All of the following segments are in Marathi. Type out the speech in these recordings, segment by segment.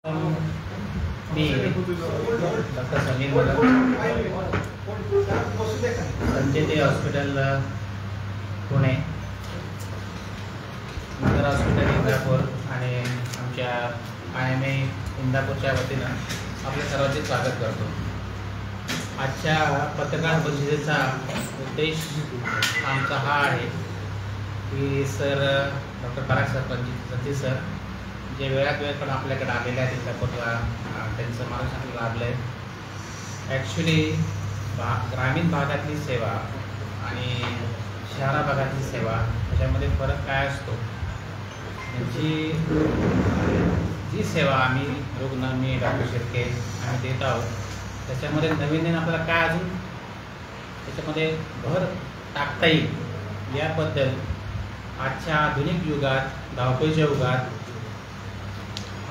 मी डॉक्टर समीर मलक, संजय हॉस्पिटल पुणे, नगर हॉस्पिटल इंदापूर आणि आमच्या IMA इंदापूरच्या वतीनं आपलं सर्वांचे स्वागत करतो. आजच्या पत्रकार परिषदेचा उद्देश आमचा हा आहे की सर डॉक्टर पराग सरपंच सर जे वेळात वेळ पण आपल्याकडे आलेले आहेत इंदापूरला, त्यांचं मार्गदर्शन लाभलं आहे. ॲक्च्युली ग्रामीण भागातली सेवा आणि शहरा भागातली सेवा त्याच्यामध्ये फरक काय असतो, जी सेवा आम्ही रुग्ण मी डॉक्टर शिर्के आम्ही देत आहोत त्याच्यामध्ये नवीन आपल्याला काय अजून त्याच्यामध्ये भर टाकता येईल याबद्दल आजच्या आधुनिक युगात, धावपळीच्या युगात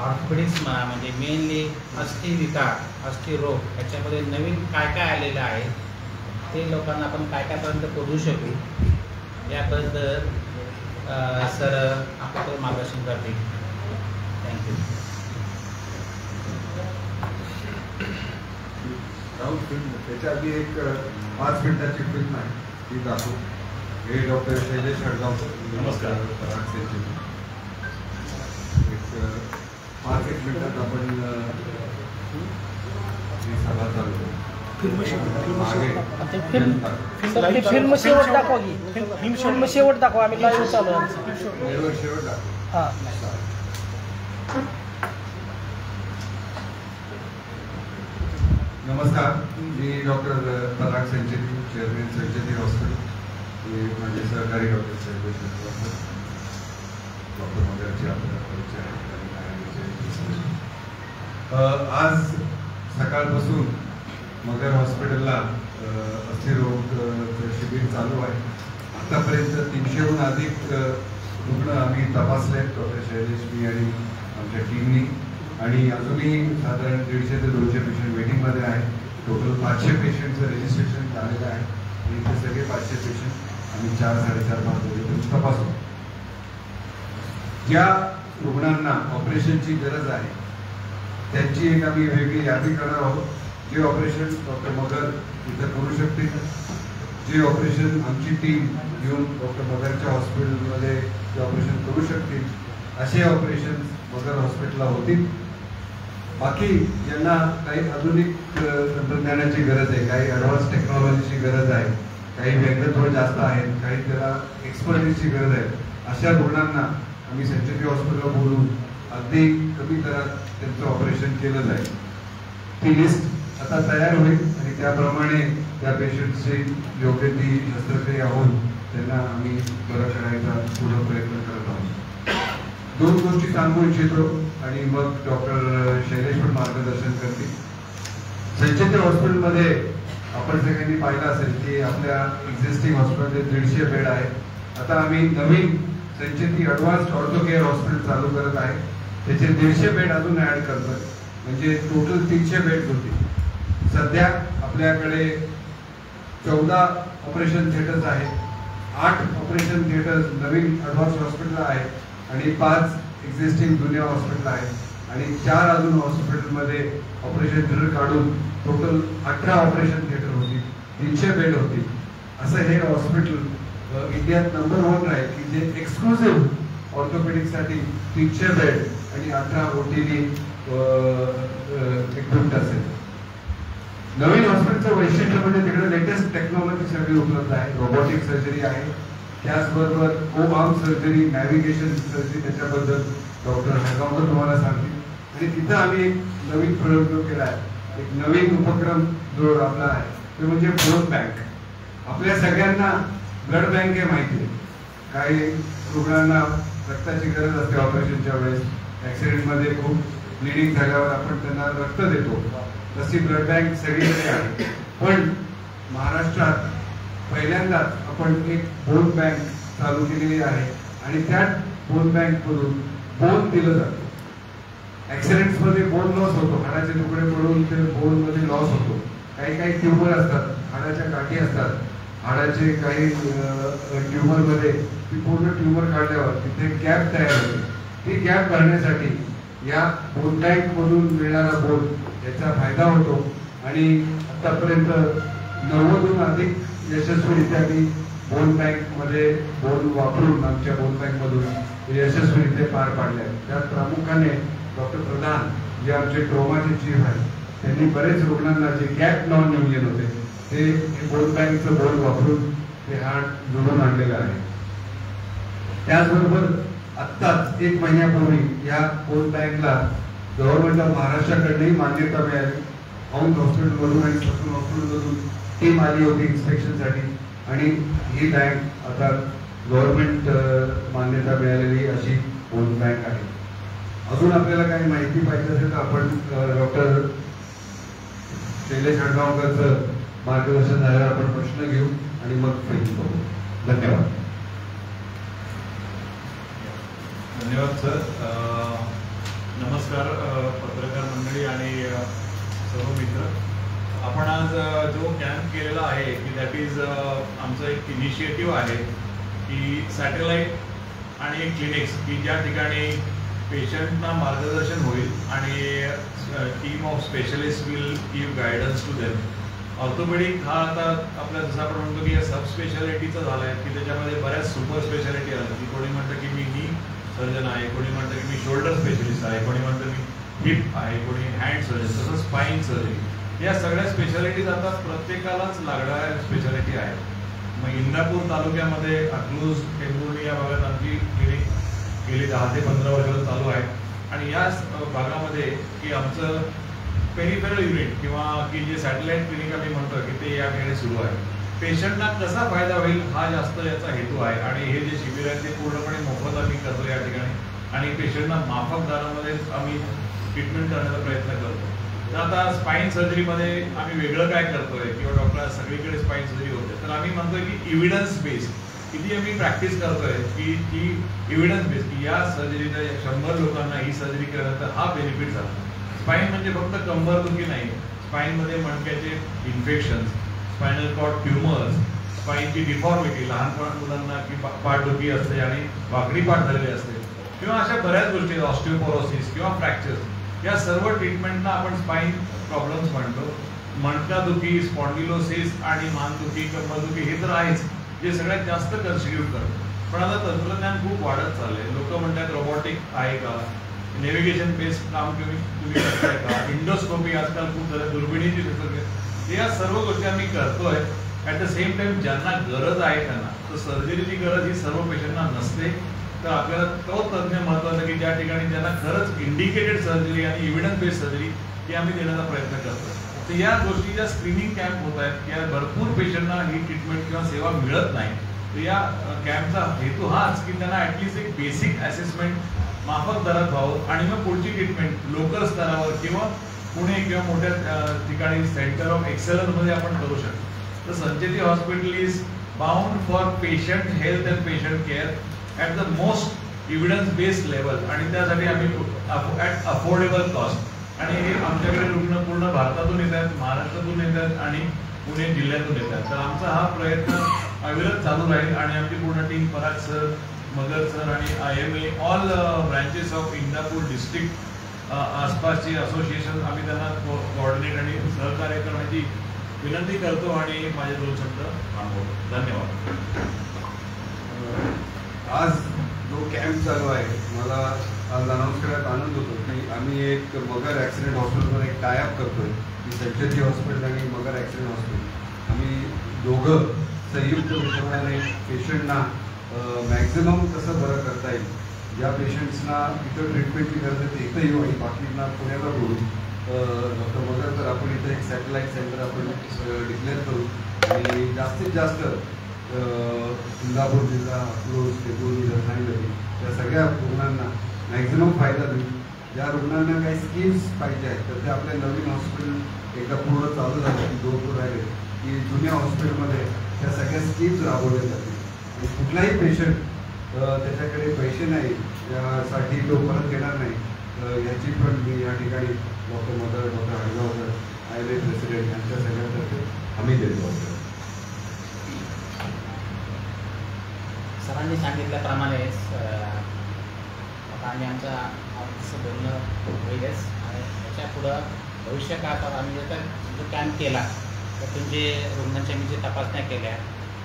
ऑर्थोपेडिक्स म्हणजे मेनली अस्थिविकार, अस्थिरोग याच्यामध्ये नवीन काय काय आलेलं आहे ते लोकांना आपण काय कायपर्यंत पोहोचू शकू याबद्दल सर आपल्याकडे मार्गदर्शन करतील. थँक्यू. त्याच्या आधी एक 5 मिनिटाची फिल्म आहे ती दाखवू. हे डॉक्टर शैलेश हडगावकर. नमस्कार. एक 5-1 मिनिटात आपण सभा चालू फिल्म शेवट दाखवा की फिल्म शेवट दाखवा. आम्ही लाईव्ह चालू आहे. शेवट दाखव. हां. नमस्कार. मी डॉक्टर पराग संचेती, चेअरमॅन संचेती हॉस्पिटल. हे माझे सहकारी डॉक्टर शैलेश हडगावकर, डॉक्टर मगरचे आपल्या परिचय आहेत. आज सकाळपासून मगर हॉस्पिटलला अस्थिरोगचं शिबिर चालू आहे. आतापर्यंत 300हून अधिक रुग्ण आम्ही तपासले आहेत, डॉक्टर शैलेश, मी आणि आमच्या टीमनी. आणि अजूनही साधारण 150 ते 200 पेशंट वेटिंगमध्ये आहेत. टोटल 500 पेशंटचं रजिस्ट्रेशन झालेलं आहे आणि ते सगळे 500 पेशंट आम्ही 4-4.5 वाजेपर्यंत तपासू. ज्या रुग्णांना ऑपरेशनची गरज आहे त्यांची एक आम्ही वेगळी यादी करणार आहोत. जे ऑपरेशन डॉक्टर मगर इथं करू शकतील, जे ऑपरेशन आमची टीम येऊन डॉक्टर मगरच्या हॉस्पिटलमध्ये जे ऑपरेशन करू शकतील असे ऑपरेशन मगर हॉस्पिटलला होतील. बाकी ज्यांना काही आधुनिक तंत्रज्ञानाची गरज आहे, काही ॲडव्हान्स टेक्नॉलॉजीची गरज आहे, काही व्यंगत्व जास्त आहेत, काही त्याला एक्सपर्टीजची गरज आहे, अशा रुग्णांना आम्ही संचेती हॉस्पिटलला बोलून अगदी कमी दरात त्यांचं ऑपरेशन केलं जाईल. ती लिस्ट आता तयार होईल आणि त्याप्रमाणे त्या पेशंटची योग्य ती शस्त्रक्रिया होऊन त्यांना आम्ही बरं करायचा पुढे प्रयत्न करत आहोत. 2 गोष्टी सांगू इच्छितो आणि मग डॉक्टर शैलेश पण मार्गदर्शन करतील. संचेती हॉस्पिटलमध्ये आपण सगळ्यांनी पाहिलं असेल की आपल्या एक्झिस्टिंग हॉस्पिटलमध्ये 150 बेड आहेत. आता आम्ही नवीन Sancheti advanced ortho care hospital चालू करत आहे. त्याचे 150 बेड अजून ऍड करतोय, म्हणजे टोटल 300 बेड होते. सध्या आपल्याकडे 14 ऑपरेशन थिएटर्स आहेत, 8 ऑपरेशन थिएटर्स नवीन ॲडव्हान्स हॉस्पिटल आहेत आणि 5 एक्झिस्टिंग जुन्या हॉस्पिटल आहेत आणि 4 अजून हॉस्पिटलमध्ये ऑपरेशन थिएटर काढून टोटल 18 ऑपरेशन थिएटर होती, 300 बेड होती. असं हे हॉस्पिटल इंडियात नंबर 1 आहे की जे एक्सक्लुसिव्ह ऑर्थोपेडिक्ससाठी 300 बेड आणि 18 OTD इक्विप्ड असेल. नवीन हॉस्पिटलचं वैशिष्ट्य म्हणजे तिकडे लेटेस्ट टेक्नॉलॉजी सगळी उपलब्ध आहे. रोबोटिक सर्जरी आहे, त्याचबरोबर O-आर्म सर्जरी, नॅव्हिगेशन सर्जरी, त्याच्याबद्दल डॉक्टर हडगावकर तुम्हाला सांगतील. आणि तिथं आम्ही एक नवीन प्रयोग केला आहे, एक नवीन उपक्रम जो आपला आहे ते म्हणजे ब्लड बँक. आपल्या सगळ्यांना ब्लड बँक हे माहिती आहे. काही रुग्णांना रक्ताची गरज असते ऑपरेशनच्या वेळेस, ॲक्सिडेंटमध्ये खूप ब्लिडिंग झाल्यावर आपण त्यांना रक्त देतो. तशी ब्लड बँक सगळीकडे आहे. पण महाराष्ट्रात पहिल्यांदाच आपण एक बोन बँक चालू केलेली आहे आणि त्यात बोन बँकमधून बोन दिलं जातं. ॲक्सिडेंट्समध्ये बोन लॉस होतो, हाडाचे तुकडे पडून ते बोनमध्ये लॉस होतो. काही काही ट्यूमर असतात, हाडाच्या गाठी असतात, हाडाचे काही ट्यूमरमध्ये ती पूर्ण ट्यूमर काढल्यावर तिथे गॅप तयार होते. ती गॅप भरण्यासाठी या बोन बँकमधून मिळणारा बोन याचा फायदा होतो आणि आतापर्यंत 90हून अधिक यशस्वीरित्या मी बोन बँकमध्ये बोन वापरून आमच्या बोन बँकमधून यशस्वीरित्या पार पाडल्या. त्यात प्रामुख्याने डॉक्टर प्रधान जे आमचे ट्रोमाचे चीफ आहेत त्यांनी बरेच रुग्णांना जे गॅप नॉन न्यूनियन होते ते बोन बँकचं बोन वापरून ते हार्ट जोडून आणलेलं आहे. त्याचबरोबर आत्ताच 1 महिन्यापूर्वी या बोन बँकला गव्हर्नमेंट ऑफ महाराष्ट्राकडूनही मान्यता मिळाली. औंध हॉस्पिटलमधून आणि ससून हॉस्पिटलमधून टीम आली होती इन्स्पेक्शनसाठी आणि ही बँक आता गव्हर्नमेंट मान्यता मिळालेली अशी बोन बँक आहे. अजून आपल्याला काही माहिती पाहिजे असेल तर आपण डॉक्टर शैलेश हडगावकरचं मार्गदर्शन झाल्यावर आपण प्रश्न घेऊ आणि मग फिल्म बघू. धन्यवाद. धन्यवाद सर. नमस्कार पत्रकार मंडळी आणि सर्व मित्र. आपण आज जो कॅम्प केलेला आहे की दॅट इज आमचं एक इनिशिएटिव्ह आहे की सॅटेलाईट आणि क्लिनिक्स की ज्या ठिकाणी पेशंटना मार्गदर्शन होईल आणि team of specialist will give guidance to them. Orthopaedic हा आता आपल्या जसं आपण म्हणतो की सब स्पेशालिटीचा झाला आहे की त्याच्यामध्ये बऱ्याच सुपर स्पेशालिटी आल्या की कोणी म्हणतं की मी नी सर्जन आहे, कोणी म्हणतं की मी शोल्डर स्पेशलिस्ट आहे, कोणी म्हणतं मी हिप आहे, कोणी हँड सर्जन, तसं स्पाईन सर्जरी. या सगळ्या स्पेशालिटीज आता प्रत्येकालाच लागणाऱ्या स्पेशालिटी आहेत. मग इंदापूर तालुक्यामध्ये अकलूज टेंभुर्णी या भागात आमची क्लिनिक गेली 10 ते 15 वर्षाला चालू आहे आणि या भागामध्ये की आमचं पेरिफेरल युनिट किंवा की जे सॅटेलाईट क्लिनिक आम्ही म्हणतो की ते या ठिकाणी सुरू आहे. पेशंटना कसा फायदा होईल हा जास्त याचा हेतू आहे आणि हे जे शिबिर आहे ते पूर्णपणे मोफत आम्ही करतो या ठिकाणी आणि पेशंटना माफक दरामध्ये आम्ही ट्रीटमेंट करण्याचा प्रयत्न करतो. तर आता स्पाईन सर्जरीमध्ये आम्ही वेगळं काय करतोय किंवा डॉक्टर सगळीकडे स्पाईन सर्जरी होते तर आम्ही म्हणतोय की इव्हिडन्स बेस्ड किती आम्ही प्रॅक्टिस करतोय की ती इव्हिडन्स बेस्ड की या सर्जरीचा 100 लोकांना ही सर्जरी केल्यानंतर हा बेनिफिट झाला. स्पाईन म्हणजे फक्त कंबरदुखी नाही, स्पाईनमध्ये मणक्याचे इन्फेक्शन्स, स्पायनल कॉर्ड ट्युमर्स, स्पाईनची डिफॉर्मिटी, लहान मुलांना की पाठदुखी असते आणि वाकडी पाठ झालेली असते किंवा अशा बऱ्याच गोष्टी ऑस्टिओपोरोसिस किंवा फ्रॅक्चर्स, या सर्व ट्रीटमेंटना आपण स्पाईन प्रॉब्लेम्स म्हणतो. मणकादुखी, स्पॉन्डिलोसिस आणि मानदुखी, कंबरदुखी हे तर आहेच जे सगळ्यात जास्त कन्स्टिट्यूट करतो. पण आता तंत्रज्ञान खूप वाढत चाललंय. लोक म्हणतात रोबोटिक आहे का, नेव्हिगेशन बेस्ड काम तुम्ही करताय का, इंडोस्कोपी आजकाल खूप झालं, दुर्बिणीची या सर्व गोष्टी आम्ही करतोय. ॲट द सेम टाइम ज्यांना गरज आहे त्यांना, तर सर्जरीची गरज ही सर्व पेशंटना नसते. तर आपल्याला तो तज्ञ महत्वाचा की ज्या ठिकाणी ज्यांना खरंच इंडिकेटेड सर्जरी आणि इव्हिडन्स बेस्ड सर्जरी ही आम्ही देण्याचा प्रयत्न करतो. तर या गोष्टी ज्या स्क्रीनिंग कॅम्प होत आहेत या भरपूर पेशंटना ही ट्रीटमेंट किंवा सेवा मिळत नाही. तर या कॅम्पचा हेतू हाच की त्यांना ॲटलिस्ट एक बेसिक असेसमेंट माफक दरात व्हावं आणि मग पुढची ट्रीटमेंट लोकल स्तरावर किंवा पुणे किंवा मोठ्या ठिकाणी सेंटर ऑफ एक्सलन्समध्ये आपण करू शकतो. तर Sancheti hospital is bound for patient health and patient care at the most evidence based level आणि त्यासाठी आम्ही ॲट अफोर्डेबल कॉस्ट आणि हे आमच्याकडे रुग्ण पूर्ण भारतातून येतात, महाराष्ट्रातून येतात आणि पुणे जिल्ह्यातून येतात. तर आमचा हा प्रयत्न अविरत चालू राहील आणि आमची पूर्ण टीम पराग सर, मगर सर आणि IMA all branches of Indapur district आसपासची असोसिएशन आम्ही त्यांना कोऑर्डिनेट आणि सहकार्य करण्याची विनंती करतो आणि माझे 2 शब्द थांबवतो. धन्यवाद. आज जो कॅम्प चालू आहे मला आज अनाऊन्स करण्यात आनंद होतो की आम्ही एक मगर ॲक्सिडेंट हॉस्पिटलवर एक टायअप करतोय की संचेती हॉस्पिटल आणि मगर ॲक्सिडेंट हॉस्पिटल आम्ही दोघं संयुक्त विचाराने पेशंटना मॅक्झिमम कसं बरं करता येईल, ज्या पेशंट्सना इथं ट्रीटमेंटची गरज आहे ते इथं येऊ आणि बाकींना पुण्याला बोलू. डॉक्टर मगर तर आपण इथं एक सॅटेलाईट सेंटर आपण डिक्लेअर करू आणि जास्तीत जास्त इंदापूर जिल्हा, अकलूज, टेंभुर्णी, रत्नागिरी या सगळ्या रुग्णांना मॅक्झिमम फायदा देऊ. ज्या रुग्णांना काही स्कीम्स पाहिजे आहेत तर ते आपल्या नवीन हॉस्पिटल एकदा पूर्ण चालू झालं की 2 राहिले की जुन्या हॉस्पिटलमध्ये त्या सगळ्या स्कीम्स राबवल्या जातील आणि कुठलाही पेशंट त्याच्याकडे पैसे नाही यासाठी तो परत येणार नाही याची पण मी या ठिकाणी doctor Madar, doctor Hadgaonkar, IMA president यांच्या सगळ्यांतर्फे आम्ही देतो. सरांनी सांगितल्याप्रमाणेच आता आम्ही आमचा असं बोलणं होईलच. आणि त्याच्या पुढं भविष्य काळात आम्ही जर जो कॅम्प केला तर तुमचे रुग्णांच्या मी जे तपासण्या केल्या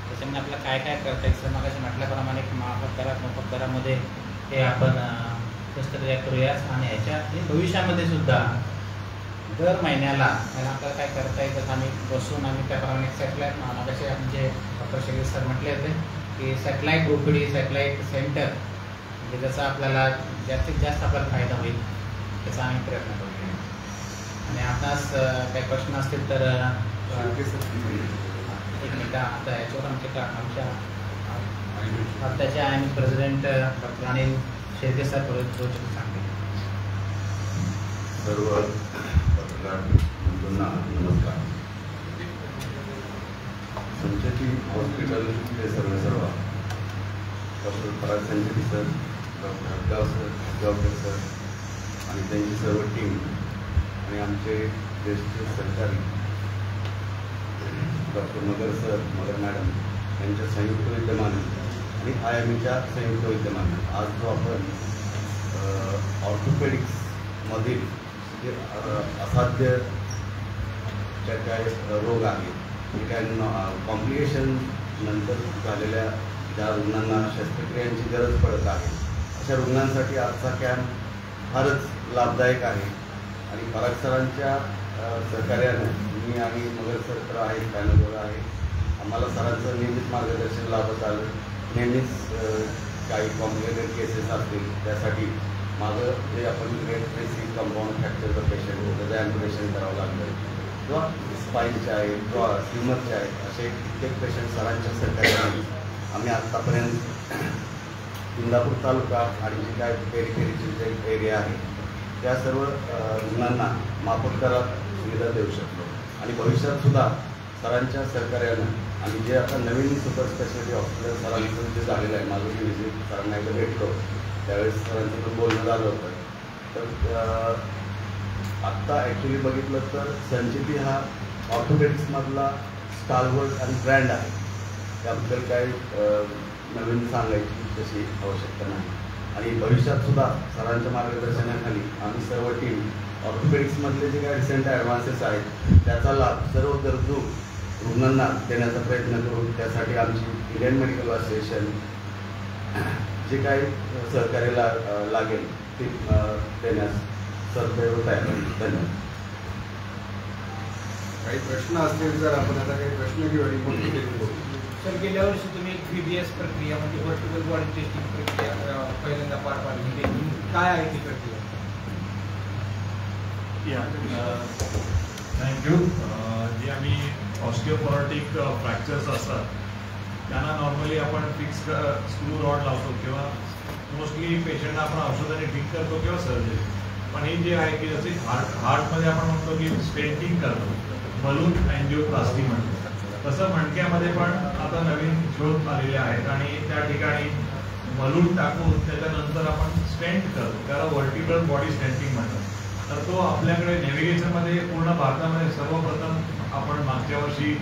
त्याच्यामध्ये आपल्याला काय काय करता येईल मगाशी म्हटल्याप्रमाणे मोफत दरामध्ये हे आपण शस्त्रक्रिया करूयास. आणि ह्याच्या भविष्यामध्ये सुद्धा दर महिन्याला आपल्याला काय करता येईल तर आम्ही बसून आम्ही त्याप्रमाणे सॅटेलाईट मागाशी आमचे डॉक्टर शेगीर सर म्हटले होते की सॅटेलाईट OPD सॅटेलाईट सेंटर म्हणजे जसं आपल्याला जास्तीत जास्त आपल्याला फायदा होईल त्याचा आम्ही प्रयत्न करू. आणि आपणास काही प्रश्न असतील तर एक मिनिट आता याच्यावर आमच्या आत्ताच्या आम्ही president doctor Anil Shelke sir सांगते. सर्व पत्रकार बंधूंना नमस्कार. संचेती हॉस्पिटलचे सर्व डॉक्टर पराग संचेती सर, डॉक्टर अब्गावकर सर आणि त्यांची सर्व टीम आणि आमचे ज्येष्ठ सरकारी डॉक्टर मगर मॅडम यांच्या संयुक्त विद्यमाने आणि IMEच्या संयुक्त विद्यमाने आज जो आपण ऑर्थोपेडिक्समधील जे असाध्य ज्या काय रोग आहेत जे काय कॉम्प्लिकेशन नंतर झालेल्या ज्या रुग्णांना शस्त्रक्रियांची गरज पडत आहे अशा रुग्णांसाठी आजचा कॅम्प फारच लाभदायक आहे. आणि पराग सरांच्या सहकार्यानं मी आणि मगर सर तर आहे पॅनलवर आहे, आम्हाला सरांचं नियमित मार्गदर्शन लाभत आलं. नेहमीच काही कॉम्प्लिकेटेड केसेस असतील त्यासाठी माझं जे आपण रेट्रेसिंग कंपाऊंड फ्रॅक्चरचं पेशंट होतं त्याचं ॲम्प्युटेशन करावं लागलं किंवा स्पाईनचे आहे किंवा ट्युमरचे आहे असे कित्येक पेशंट सरांच्या सहकार्याने आम्ही आत्तापर्यंत इंदापूर तालुका आणि जे काय पेरिफेरीचे जे एरिया आहे त्या सर्व रुग्णांना माफक दरात सुविधा देऊ शकतो. आणि भविष्यातसुद्धा सरांच्या सहकार्यानं आणि जे आता नवीन सुपर स्पेशालिटी हॉस्पिटल सरांचं जे झालेलं आहे माझं जे विजिट सरांना एकदा भेटलो त्यावेळेस सरांचं पण बोलणं झालं होतं. तर आत्ता ॲक्च्युली बघितलं तर संचेती हा ऑर्थोपेडिक्समधला स्टालवर्ड आणि ब्रँड आहे. त्याबद्दल काही नवीन सांगायची तशी आवश्यकता नाही. आणि भविष्यातसुद्धा सरांच्या मार्गदर्शनाखाली आम्ही सर्व टीम ऑर्थोपेडिक्समधले जे काही रिसेंट ॲडव्हान्सेस आहेत त्याचा लाभ सर्व गरजू रुग्णांना देण्याचा प्रयत्न करू. त्यासाठी आमची इंडियन मेडिकल असोसिएशन जे काही सहकार्याला लागेल ते देण्यास सदैव तयार आहे. धन्यवाद. काही प्रश्न असतील तर आपण आता काही प्रश्न घेऊ आणि बोलू. सर, गेल्या वर्षी तुम्ही VBS प्रक्रिया म्हणजे व्हर्टिकल बॉडी टेस्टिंग प्रक्रिया पहिल्यांदा पार पाडली, काय आहे ती प्रक्रिया? थँक्यू. जे आम्ही ऑस्टिओपॉरोटिक फ्रॅक्चर्स असतात त्यांना नॉर्मली आपण फिक्स स्क्रू रॉड लावतो किंवा मोस्टली पेशंटना आपण औषधाने ठीक करतो किंवा सर्जरी. पण हे जे आहे की जसे हार्टमध्ये आपण म्हणतो की स्टेंटिंग करतो, बलून अँजिओप्लास्टी म्हणतो, तसं मणक्यामध्ये पण आता नवीन शोध आलेले आहेत आणि त्या ठिकाणी बलून टाकून त्याच्यानंतर आपण स्टेंट करतो, त्याला व्हर्टिकल बॉडी स्टेंटिंग म्हणतात. तर तो आपल्याकडे नेव्हिगेशनमध्ये पूर्ण भारतामध्ये सर्वप्रथम आपण मागच्या वर्षी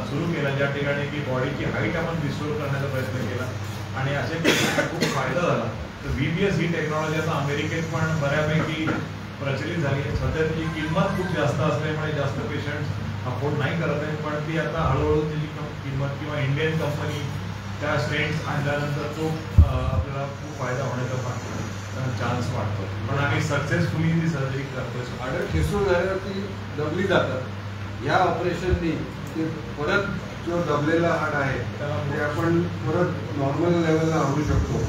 सुरू केला, ज्या ठिकाणी की बॉडीची हाईट आपण रिस्टोर करण्याचा प्रयत्न केला आणि असे खूप फायदा झाला. तर VBS ही टेक्नॉलॉजी आता अमेरिकेत पण बऱ्यापैकी प्रचलित झाली आहे. सध्या त्याची किंमत खूप जास्त असल्यामुळे जास्त पेशंट अफोर्ड नाही करत आहे, पण ती आता हळूहळू त्याची किंमत किंवा इंडियन कंपनी त्या स्टेंट्स आणल्यानंतर तो आपल्याला खूप फायदा होण्याचा चान्स वाटतो. पण आम्ही सक्सेसफुली ती सर्जरी करतोय. हाडं ठिसूळ झाल्यावरती दबली जातात. या ऑपरेशननी ते परत जो दबलेला हाड आहे ते आपण परत नॉर्मल लेवलला आणू शकतो.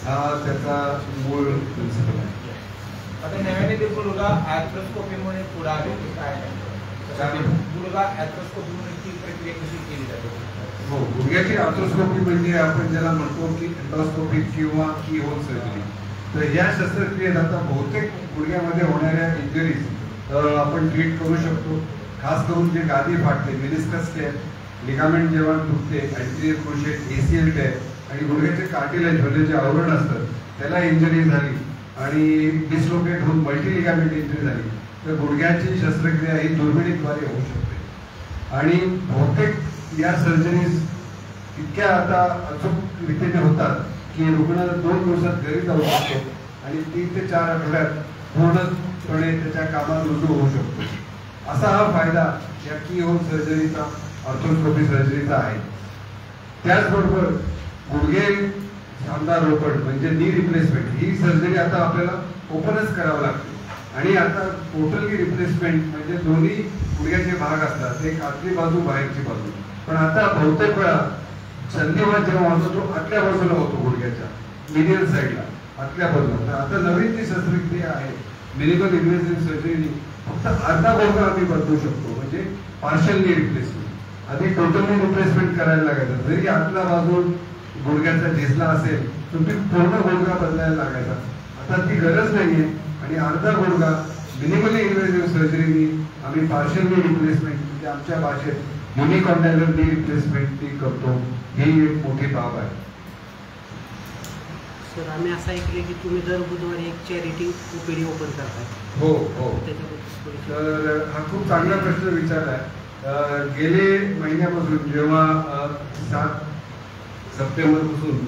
हा त्याचा मूळ प्रिन्सिपल आहे. आता नव्याने ते गुडघा ॲथ्रोस्कोपीमुळे पुढे आले की काय नाही, गुडघा ॲथ्रोस्कोपीमुळे ती प्रक्रिया कशी केली जाते? हो, गुडघ्याची आर्थ्रोस्कोपी म्हणजे आपण ज्याला म्हणतो की एंडोस्कोपी किंवा की होल सर्जरी. तर या शस्त्रक्रियेत आता बहुतेक गुडघ्यामध्ये होणाऱ्या इंजरीज आपण ट्रीट करू शकतो. खास करून जे गादी फाटते, मेनिस्कस टेप, लिगामेंट जेव्हा तुटते, अँटीरियर क्रुशिएट, ACL टेप आणि गुडघ्याचे कार्टिलेज म्हणजे जे आवरण असतं त्याला इंजरी झाली आणि डिस्लोकेट होऊन मल्टी लिगामेंट इंजरी झाली तर गुडघ्याची शस्त्रक्रिया ही दुर्बिणीद्वारे होऊ शकते. आणि बहुतेक या सर्जरीज इतक्या आता अचूक रीतीने होतात की रुग्ण 2 दिवसात घरी जाऊ शकतो आणि 3 ते 4 आठवड्यात पूर्णपणे त्याच्या कामात रुजू होऊ शकतो. असा हा फायदा या कीहोल सर्जरीचा, ऑर्थोस्कोपी सर्जरीचा आहे. त्याचबरोबर गुडघे सांधा रोपड म्हणजे नी रिप्लेसमेंट ही सर्जरी आता आपल्याला ओपनच करावं लागते. आणि आता टोटली रिप्लेसमेंट म्हणजे दोन्ही गुडघ्याचे भाग असतात, एक आतली बाजू बाहेरची बाजू. पण आता बहुतेक वेळा संधिवात जेव्हा होतो तो आतल्या बाजूला होतो, गुडघ्याच्या मिडियल साईडला आतल्या बाजूला. तर आता नवीन जी शस्त्रक्रिया आहे मिनिमल इन्व्हेसिव्ह सर्जरी, फक्त अर्धा गुडघा आम्ही बदलू शकतो, म्हणजे पार्शलली रिप्लेसमेंट. आधी टोटली रिप्लेसमेंट करायला लागायचं. जरी आतला बाजू गुडघ्याचा झिजला असेल तर ती पूर्ण गुडघा बदलायला लागायचा. आता ती गरज नाहीये आणि अर्धा गुडघा मिनिमली इन्व्हेसिव्ह सर्जरीनी आम्ही पार्शलली रिप्लेसमेंट म्हणजे आमच्या भाषेत युनिकॉन्डॅलर नी रिप्लेसमेंट ती करतो. ही एक मोठी बाब आहे. सर आम्ही असं ऐकले की तुम्ही दर बुधवारी एक चॅरिटी ओपीडी ओपन करताय. हो हो. त्याच्याबद्दल तर हा खूप चांगला प्रश्न विचारलाय. गेले महिन्यापासून जेव्हा 7 सप्टेंबर पासून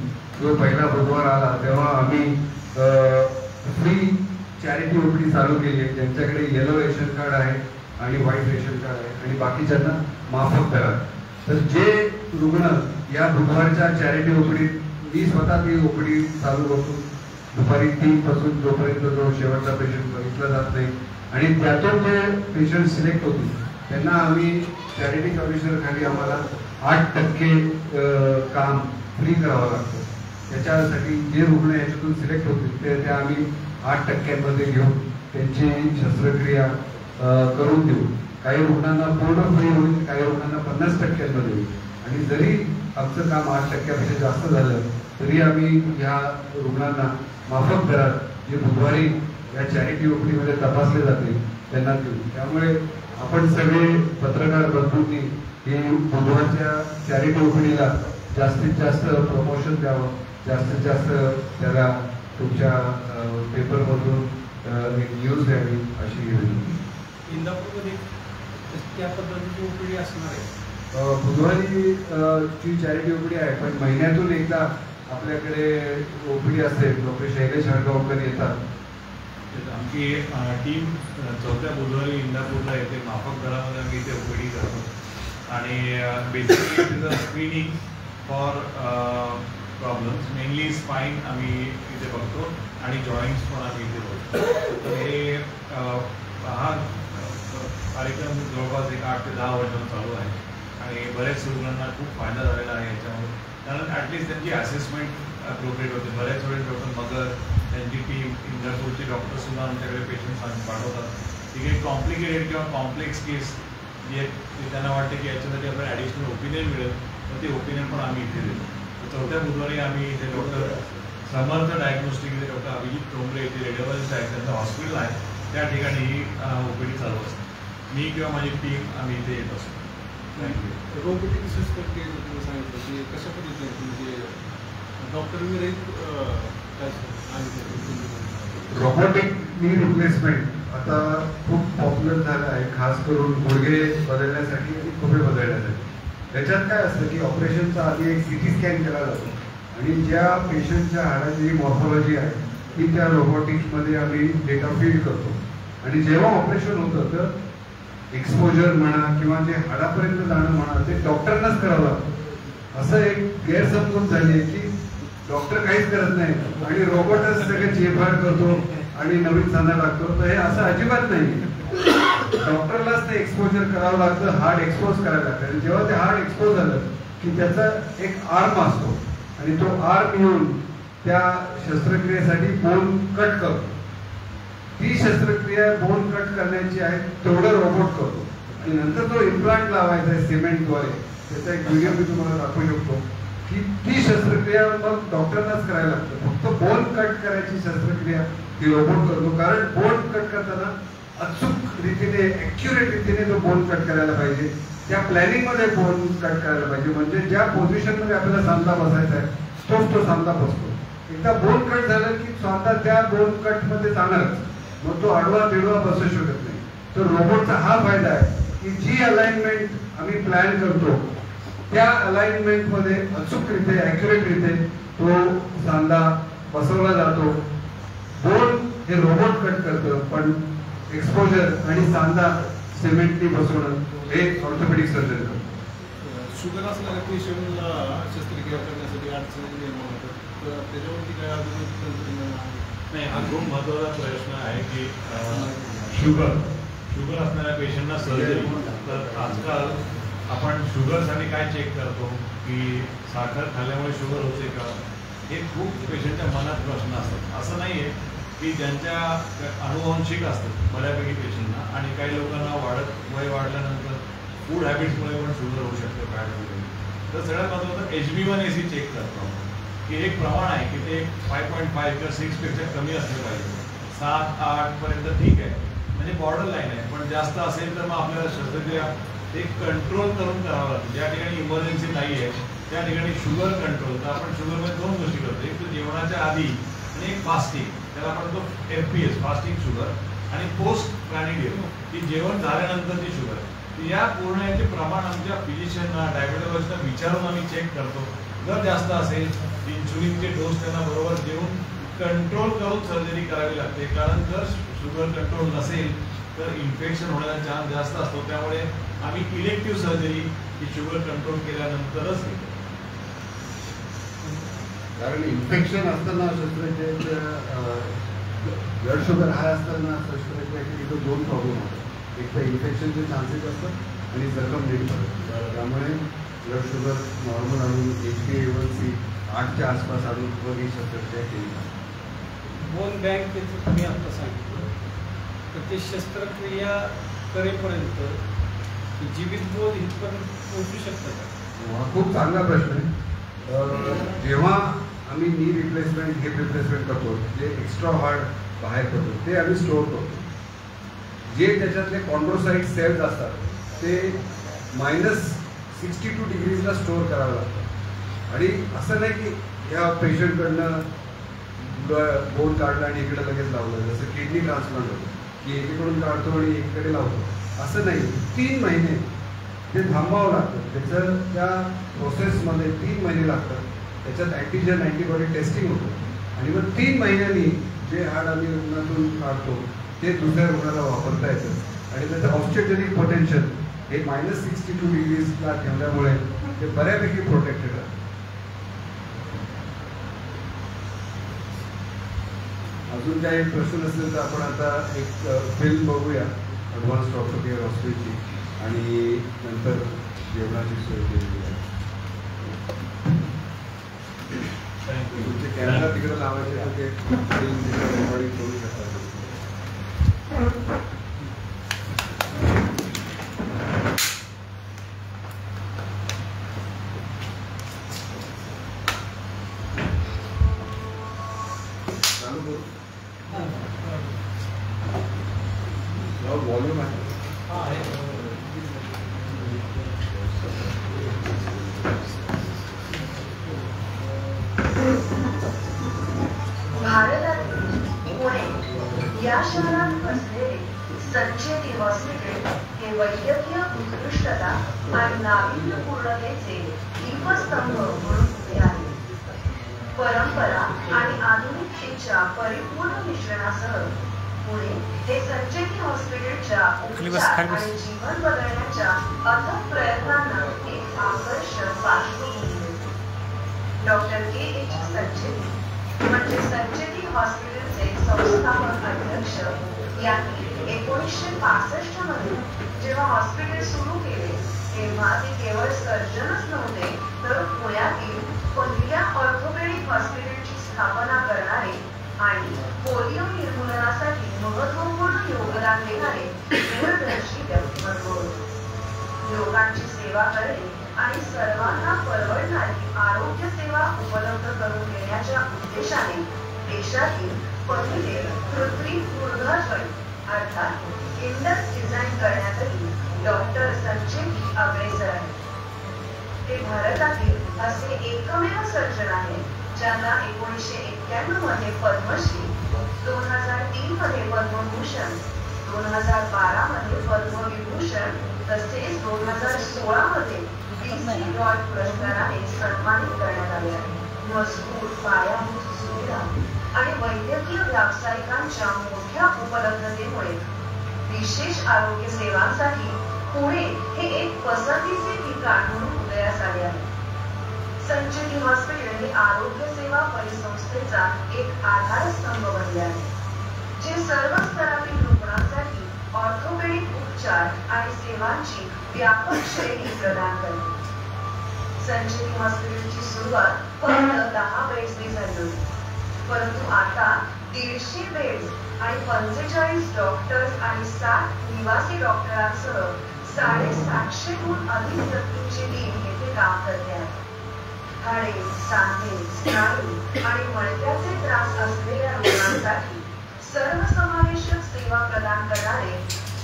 जो पहिला बुधवार आला तेव्हा आम्ही फ्री चॅरिटी ओपीडी चालू केली आहे. ज्यांच्याकडे येलो रेशन कार्ड आहे आणि व्हाईट रेशन कार्ड आहे आणि बाकीच्यांना माफक दरात. तर जे रुग्ण या बुधवारच्या चॅरिटी ओपीडीत मी स्वतः ती ओपीडी चालू करतो दुपारी 3 पासून जोपर्यंत जो शेवटचा पेशंट बघितला जात नाही आणि त्यातून जे पेशंट सिलेक्ट होतील त्यांना आम्ही चॅरिटी कमिशनर खाली आम्हाला 8% काम फ्री करावं लागतं. त्याच्यासाठी जे रुग्ण याच्यातून सिलेक्ट होतील ते आम्ही 8% घेऊन त्यांची शस्त्रक्रिया करून देऊ. काही रुग्णांना पूर्ण फ्री होईल, काही रुग्णांना 50% होईल. आणि जरी आमचं काम 8% जास्त झालं तरी आम्ही ह्या रुग्णांना माफक दरात जे बुधवारी या चॅरिटी ओपीडीमध्ये तपासले जाते त्यांना देऊ. त्यामुळे आपण सगळे पत्रकार बंधूंनी हे बुधवारच्या चॅरिटी ओपीडीला जास्तीत जास्त प्रमोशन द्यावं, जास्तीत जास्त त्याला तुमच्या पेपरमधून एक न्यूज द्यावी अशी विनंती. इंदापूरमध्ये त्या पद्धतीची ओपीडी असणार आहे. बुधवारी ची चॅरिटी ओपीडी आहे, पण महिन्यातून एकदा आपल्याकडे ओपीडी असते. डॉक्टर शैलेश हडगावकर येतात. आमची टीम 4थ्या बुधवारी इंदापूरला येते. माफक दरामध्ये आम्ही इथे ओपीडी करतो आणि basically screening for problems mainly spine आम्ही इथे बघतो आणि जॉईंट्स पण आम्ही इथे बघतो. तर हे हा कार्यक्रम जवळपास 8 ते 10 वर्षांपासून चालू आहे आणि बऱ्याच रुग्णांना खूप फायदा झालेला आहे याच्यामुळे. कारण ॲटलिस्ट त्यांची असेसमेंट अप्रोप्रिएट होते. बऱ्याच वेळेस डॉक्टर मगर त्यांची टीम इंदापूरचे डॉक्टरसुद्धा आमच्याकडे पेशंट पाठवतात. ती काही कॉम्प्लिकेटेड किंवा कॉम्प्लेक्स केस जे त्यांना वाटते की याच्यासाठी आपल्याला ॲडिशनल ओपिनियन मिळेल तर ते ओपिनियन पण आम्ही इथे देतो. 4थ्या बुधवारी आम्ही इथे डॉक्टर समर्थ डायग्नोस्टिक इथे डॉक्टर अभिजित टोंबरे इथे रेडिओलॉजिस्ट आहे, त्यांचं हॉस्पिटल आहे, त्या ठिकाणी ही ओपीडी चालू असते. मी किंवा माझी टीम आम्ही इथे येत असतो. थँक्यू. रोबोटिक शस्त्रक्रिया तुम्ही सांगितलं की कशा पद्धतीने म्हणजे डॉक्टर रोबोटिक नी रिप्लेसमेंट आता खूप पॉप्युलर झालं आहे, खास करून गुडघे बदलण्यासाठी आणि खुपे बदलण्यासाठी. त्याच्यात काय असतं की ऑपरेशनचा आधी एक CT स्कॅन केला जातो आणि ज्या पेशंटच्या हाडाची मॉर्फॉलॉजी आहे ती त्या रोबोटिक्समध्ये आम्ही डेटा फीड करतो. आणि जेव्हा ऑपरेशन होतं तर एक्सपोजर म्हणा किंवा जे हाडापर्यंत जाणं म्हणा ते डॉक्टरनाच करावं लागतं. असं एक गैरसमजूत झाली आहे की डॉक्टर काहीच करत नाही आणि रोबोटच सगळं चेफार करतो आणि नवीन सांधा लागतो. तर हे असं अजिबात नाही. डॉक्टरलाच ते एक्सपोजर करावं लागतं, हार्ट एक्सपोज करायला लागतं. आणि जेव्हा ते हार्ट एक्सपोज झालं की त्याचा एक आर्म असतो आणि तो आर्म येऊन त्या शस्त्रक्रियेसाठी बोन कट करतो. ती शस्त्रक्रिया बोन कट करण्याची आहे तेवढं रोबोट करतो आणि नंतर तो इम्प्लांट लावायचा आहे सिमेंटद्वारे. त्याचा एक व्हिडिओ मी तुम्हाला दाखवू शकतो की ती शस्त्रक्रिया मग डॉक्टरलाच करायला लागतं. फक्त बोन कट करायची शस्त्रक्रिया ती रोबोट करतो. कारण बोन कट करताना अचूक रीतीने ॲक्युरेट रीतीने तो बोन कट करायला पाहिजे. त्या प्लॅनिंगमध्ये बोन कट करायला पाहिजे. म्हणजे ज्या पोझिशनमध्ये आपल्याला सांधा बसायचा आहे तोच तो सांधा बसतो. एकदा बोन कट झालं की सांधा त्या बोन कटमध्ये जाणारच, मग तो आडवा बिडवा बसू शकत नाही. तर रोबोटचा हा फायदा आहे की जी अलाइनमेंट आम्ही प्लॅन करतो त्या अलाइनमेंटमध्ये अचूकरीते ॲक्युरेट रीते तो सांधा बसवला जातो. बोन हे रोबोट कट करतं, पण एक्सपोजर आणि सांधा सिमेंटनी बसवणं हे ऑर्थोपेडिक सर्जन करतं. शुगर असणाऱ्या पेशंटला शस्त्रक्रिया करण्यासाठी अडचणी निर्माण होतात, तर त्याच्यावरती काय अजून तंत्रज्ञान आहे? नाही, हा खूप महत्त्वाचा प्रश्न आहे की शुगर असणाऱ्या पेशंटना सर्जरी. तर आजकाल आपण शुगरसाठी काय चेक करतो की साखर खाल्ल्यामुळे शुगर होते का, हे खूप पेशंटच्या मनात प्रश्न असतात. असं नाही आहे की ज्यांच्या अनुवंशिक असतात बऱ्यापैकी पेशंटना, आणि काही लोकांना वय वाढल्यानंतर फूड हॅबिट्समुळे पण शुगर होऊ शकते फॅटमध्ये. तर सगळ्यात महत्त्वाचं HbA1c चेक करतो की एक प्रमाण आहे की ते 5.5 किंवा 6पेक्षा कमी असलं पाहिजे. 7-8 पर्यंत ठीक आहे, म्हणजे बॉर्डर लाईन आहे. पण जास्त असेल तर मग आपल्याला शस्त्रक्रिया ते कंट्रोल करून करावं लागतं. ज्या ठिकाणी इमर्जन्सी नाही आहे त्या ठिकाणी शुगर कंट्रोल. तर आपण शुगरमध्ये 2 गोष्टी करतो, एक तर जेवणाच्या आधी आणि एक फास्टिंग, त्याला आपण तो FPS फास्टिंग शुगर, आणि पोस्ट प्रॅनिडियल की जेवण झाल्यानंतरची शुगर. या पूर्ण याचे प्रमाण आमच्या फिजिशियनना डायबेटॉलॉजिस्टना विचारून आम्ही चेक करतो. जर जास्त असेल इन्सुलिनचे डोस त्यांना बरोबर देऊन कंट्रोल करून सर्जरी करावी लागते. कारण जर शुगर कंट्रोल नसेल तर इन्फेक्शन होण्याचा चान्स जास्त असतो. त्यामुळे आम्ही इलेक्टिव्ह सर्जरी ही शुगर कंट्रोल केल्यानंतरच घेतो. कारण इन्फेक्शन असताना शस्त्रक्रियेच्या ब्लड शुगर हाय असताना शस्त्रक्रियेच्या तिथं 2 प्रॉब्लेम होतात. एक तर इन्फेक्शनचे चान्सेस असतात आणि जखम नीट पडतात. त्यामुळे ब्लड शुगर नॉर्मल आणून HbA1c 8च्या आसपास आणून मग ही शस्त्रक्रिया केली जाते. बोन बँकेचं तुम्ही आता सांगितलं, तर ते शस्त्रक्रिया करेपर्यंत जीवित बोध इथपर्यंत पोहोचू शकतं का? हा खूप चांगला प्रश्न आहे. जेव्हा आम्ही नी रिप्लेसमेंट हिप रिप्लेसमेंट करतो, जे एक्स्ट्रा हार्ड बाहेर करतो ते आम्ही स्टोअर करतो. जे त्याच्यातले कॉन्ड्रोसाइट सेल्स असतात ते -62 डिग्रीजला स्टोअर करावं लागतं. आणि असं नाही की ह्या पेशंटकडनं बोन काढलं आणि इकडे लगेच लावलं, जसं किडनी ट्रान्सप्लांट होतं की एकीकडून काढतो आणि एकीकडे लावतो, असं नाही. 3 महिने ते थांबावं लागतं. त्याचं त्या प्रोसेसमध्ये 3 महिने लागतात. त्याच्यात अँटीजन अँटीबॉडी टेस्टिंग होतं आणि मग 3 महिन्यांनी जे हाड आम्ही रुग्णातून काढतो ते दुसऱ्या रुग्णाला वापरता येतं. आणि त्याचं ऑब्स्टेट्रिक पोटेन्शियल हे -62 डिग्रीजला ठेवल्यामुळे ते बऱ्यापैकी प्रोटेक्टेड आहे. अजून काही प्रश्न असेल तर आपण आता एक फिल्म बघूया ॲडव्हान्स्ड ऑर्थोपेडिक हॉस्पिटलची, आणि नंतर जेवणाची सोय केलेली आहे. तुमचे कॅमेरा तिकडे लावायचे तर ते फिल्म तिकडे रेकॉर्डिंग करू शकता. वॉल्यूम आहे. भारतातील पुणे या शहरात वसलेले संचेती हॉस्पिटल हे वैद्यकीय उत्कृष्टता आणि नाविन्यपूर्णतेचे दीपस्तंभ म्हणून उभे आहे. परंपरा आणि आधुनिकतेच्या परिपूर्ण मिश्रणासह पुणे हे संचेती हॉस्पिटलच्या उपचार आणि जीवन बदलण्याच्या अथक प्रयत्नांना एक आकर्षक पार्श्वभूमी देते. डॉक्टर KH संचेती म्हणजे संचेती हॉस्पिटलचे संस्थापक अध्यक्ष यांनी 1965 मध्ये जेव्हा हॉस्पिटल सुरू केले तेव्हा ते केवळ सर्जनच नव्हते, तर पुण्यातील पहिल्या ऑर्थोपेडिक हॉस्पिटलची स्थापना करणारे आणि पोलिओ निर्मूलनासाठी महत्त्वपूर्ण योगदान देणारे दूरदर्शी व्यक्तिमत्व होते. लोकांची सेवा करणे आणि सर्वांना परवडणारी आरोग्य सेवा उपलब्ध करून देण्याच्या उद्देशाने देशातील पहिले कृत्रिम ऊर्ध्वगती अर्थात इंडस डिझाईन करण्यातही डॉक्टर संचेती अग्रेसर आहेत. ते भारतातील असे एकमेव सर्जन आहेत ज्यांना 1991 मध्ये पद्मश्री, 2003 मध्ये पद्मभूषण, 2012 मध्ये पद्मविभूषण तसेच 2016 मध्ये DC रॉय पुरस्काराने सन्मानित करण्यात आले आहे. मजबूत पायाभूत सुविधा आणि वैद्यकीय व्यावसायिकांच्या मोठ्या उपलब्धतेमुळे विशेष आरोग्य सेवांसाठी पुणे हे एक पसंतीचे ठिकाण म्हणून उदयास आले आहे. संजीवनी हॉस्पिटल हे आरोग्य सेवा परिसंस्थेचा एक आधारस्तंभ बनले आहे, जे सर्व स्तरातील रुग्णांसाठी ऑर्थोपेडिक उपचार आणि सेवांची व्यापक श्रेणी प्रदान करते. संजीवनी हॉस्पिटलची सुरुवात फक्त 10 बेड्सनी झाली होती, परंतु आता 150 बेड्स आणि 45 डॉक्टर्स आणि 60 निवासी डॉक्टरांसह 750हून अधिक व्यक्तींची टीम येथे काम करते आहे. हाडे, सांधे, स्नायू आणि मणक्याचे त्रास असलेल्या रुग्णांसाठी सर्वसमावेशक सेवा प्रदान करणारे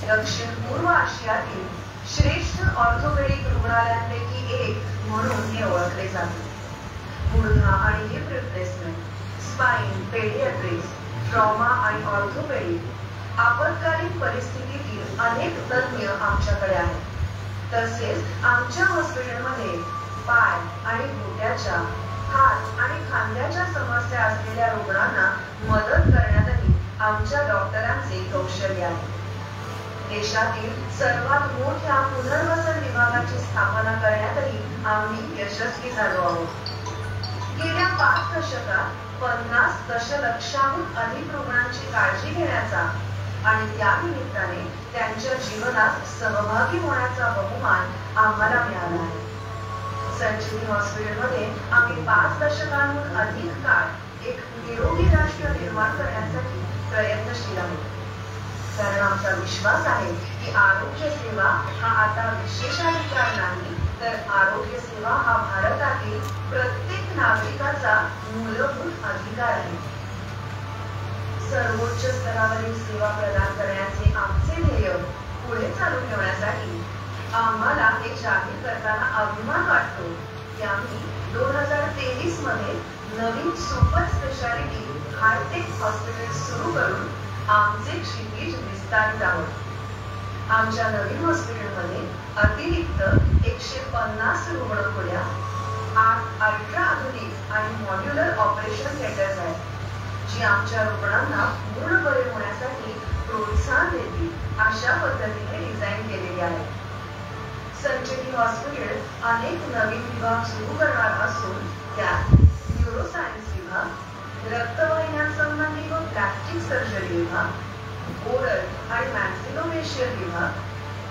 दक्षिण पूर्व आशियातील श्रेष्ठ ऑर्थोपेडिक रुग्णालयांपैकी एक म्हणून हे ओळखले जाते. गुडघा आणि hip replacement, spine, paediatrics, trauma आणि ऑर्थोपेडिक आपत्कालीन परिस्थितीतील अनेक तज्ञ आमच्याकडे आहेत. तसेच आमच्या हॉस्पिटलमध्ये पाय आणि घोट्याच्या, हात आणि खांद्याच्या समस्या असलेल्या रुग्णांना मदत करण्यातही आमच्या डॉक्टरांचे कौशल्य आहे. देशातील सर्वात मोठ्या पुनर्वसन विभागाची स्थापना करण्यातही आम्ही यशस्वी झालो आहोत. गेल्या 5 दशकात 50 दशलक्षाहून अधिक रुग्णांची काळजी घेण्याचा आणि त्या निमित्ताने त्यांच्या जीवनात सहभागी होण्याचा बहुमान आम्हाला मिळाला आहे. संजीवनी हॉस्पिटलमध्ये आम्ही 5 दशकांहून अधिक काळ एक निरोगी राष्ट्र निर्माण करण्यासाठी प्रयत्नशील आहोत. कारण आमचा विश्वास आहे की आरोग्य सेवा हा आता विशेषाधिकार नाही, तर आरोग्य सेवा हा भारतातील प्रत्येक नागरिकाचा मूलभूत अधिकार आहे. सर्वोच्च स्तरावरील सेवा प्रदान करण्याचे आमचे ध्येय पुढे चालू ठेवण्यासाठी आम्हाला हे जाहीर करताना अभिमान वाटतो की आम्ही 2023 मध्ये नवीन सुपर स्पेशालिटी हायटेक हॉस्पिटल सुरू करून आमचे क्षितिज विस्तारित आहोत. आमच्या नवीन हॉस्पिटलमध्ये अतिरिक्त 150 रुग्णखोल्या, 8 अल्ट्रा आधुनिक आणि मॉड्युलर ऑपरेशन थिएटर्स आहेत, जी आमच्या रुग्णांना पूर्ण बरे होण्यासाठी प्रोत्साहन देतील अशा पद्धतीने डिझाईन केलेली आहे. संजीवनी हॉस्पिटल अनेक नवीन विभाग सुरू करणार असून त्यात न्यूरोसायन्स विभाग, रक्तवाहिन्यांसंबंधी व प्लास्टिक सर्जरी विभाग, ओरल आणि मॅक्सिलोफेशियल विभाग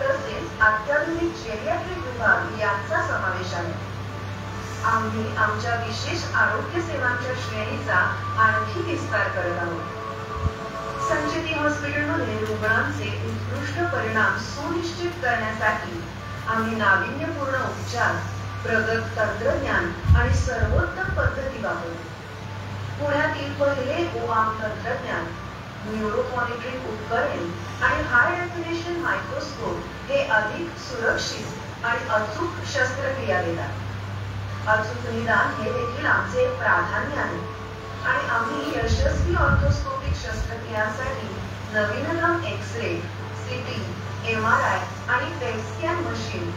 तसेच अत्याधुनिक जेरियाट्रिक विभाग यांचा समावेश आहे. आम्ही आमच्या विशेष आरोग्य सेवांच्या श्रेणीचा आणखी विस्तार करत आहोत. संजीवनी हॉस्पिटलमध्ये रुग्णांचे उत्कृष्ट परिणाम सुनिश्चित करण्यासाठी आम्ही नाविन्यपूर्ण उपचार, प्रगत तंत्रज्ञान आणि सर्वोत्तम पद्धती वापरतो. पुण्यातील पहिले ओआम तंत्रज्ञान, न्यूरो मॉनिटरिंग उपकरणे आणि हाय डेफिनेशन मायक्रोस्कोप हे अधिक सुरक्षित आणि अचूक शस्त्रक्रिया देतात. अचूक निदान हे देखील आमचे प्राधान्य आहे आणि आम्ही यशस्वी ऑर्थोस्कोपिक शस्त्रक्रियांसाठी नवीनतम एक्स-रे, सीटी, MRI आणि पेट स्कॅन मशीन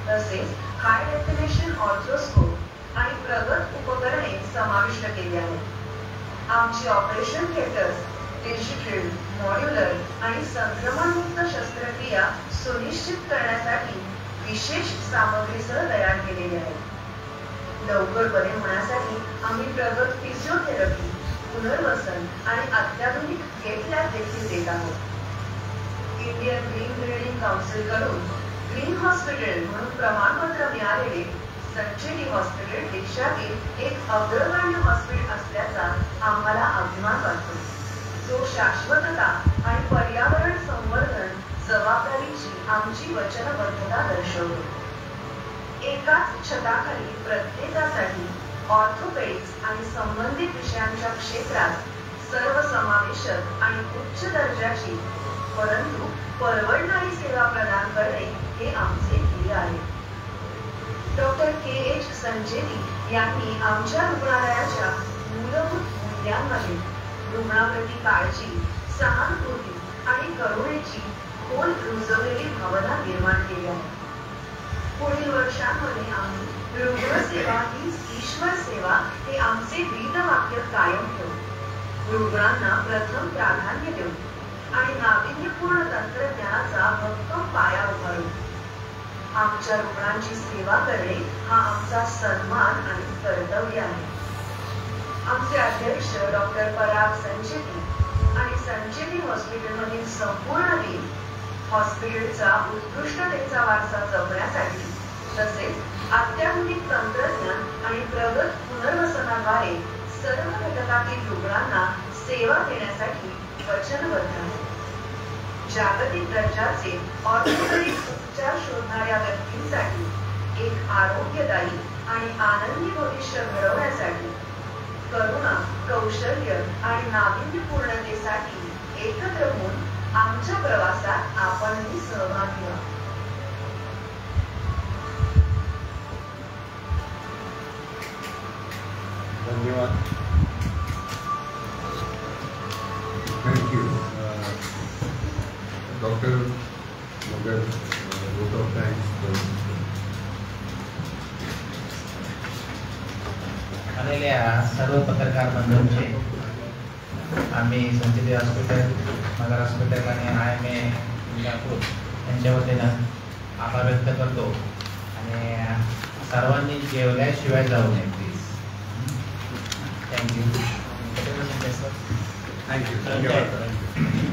तसेच हाय डेफिनेशन ऑर्थोस्कोप आणि प्रगत उपकरणे समाविष्ट केली आहेत. आमची ऑपरेशन थिएटर्स डिजिटल, मॉड्युलर आणि संक्रमणमुक्त शस्त्रक्रिया सुनिश्चित करण्यासाठी विशेष सामग्रीसह तयार केलेली आहे. लवकर बरे होण्यासाठी आम्ही प्रगत फिजिओथेरपी, पुनर्वसन आणि अत्याधुनिक गेट लॅब देखील देत आहोत. इंडियन ग्रीन बिल्डिंग काउन्सिल कडून ग्रीन हॉस्पिटल म्हणून प्रमाणपत्र मिळालेले संजीवनी हॉस्पिटल देशातील एक अग्रगण्य हॉस्पिटल असल्याचा आम्हाला अभिमान वाटतो, जो शाश्वतता आणि पर्यावरण संवर्धन जबाबदारीची आमची वचनबद्धता दर्शवतो. एकाच छताखाली प्रत्येकासाठी ऑर्थोपेडिक्स आणि संबंधित विषयांच्या क्षेत्रात सर्वसमावेशक आणि उच्च दर्जाची परंतु परवडणारी सेवा प्रदान करणे हे आमचे ध्येय आहे. डॉक्टर KH संजेती यांनी आमच्या रुग्णालयाच्या मूलभूत मूल्यांमध्ये रुग्णाप्रती काळजी, सहानुभूती आणि करुणेची खोल रुजवलेली भावना निर्माण केली आहे. पुढील वर्षांमध्ये आम्ही रुग्णसेवा हीच ईश्वर सेवा हे आमचे ब्रीदवाक्य कायम ठेवू. रुग्णांना प्रथम प्राधान्य देऊ आणि नाविन्यपूर्ण तंत्रज्ञानाचा भक्कम पाया उभारू. आमच्या रुग्णांची सेवा करणे हा आमचा सन्मान आणि कर्तव्य आहे. आमचे अध्यक्ष डॉक्टर पराग संचेती आणि संचेती हॉस्पिटलमधील संपूर्ण टीम हॉस्पिटलचा उत्कृष्टतेचा वारसा जपण्यासाठी तसेच अत्याधुनिक तंत्रज्ञान आणि प्रगत पुनर्वसनाद्वारे सर्व घटकातील रुग्णांना सेवा देण्यासाठी वचनबद्ध आहे. जागतिक दर्जाचे ऑर्थोपेडिक उपचार शोधणाऱ्या व्यक्तींसाठी एक आरोग्यदायी आणि आनंदी भविष्य घडवण्यासाठी करुणा, कौशल्य आणि नाविन्यपूर्णतेसाठी एकत्र होऊन आमच्या प्रवासात आपणही सहभागी व्हा. धन्यवाद. Thank you doctor Magar. Lot of thanks. आलेल्या सर्व पत्रकार बंधूंचे आम्ही संचेती हॉस्पिटल, मगर हॉस्पिटल आणि IMA इंदापूर यांच्या वतीनं आभार व्यक्त करतो. आणि सर्वांनी जेवल्याशिवाय जाऊ नये प्लीज. थँक्यू. थँक्यू. धन्यवाद.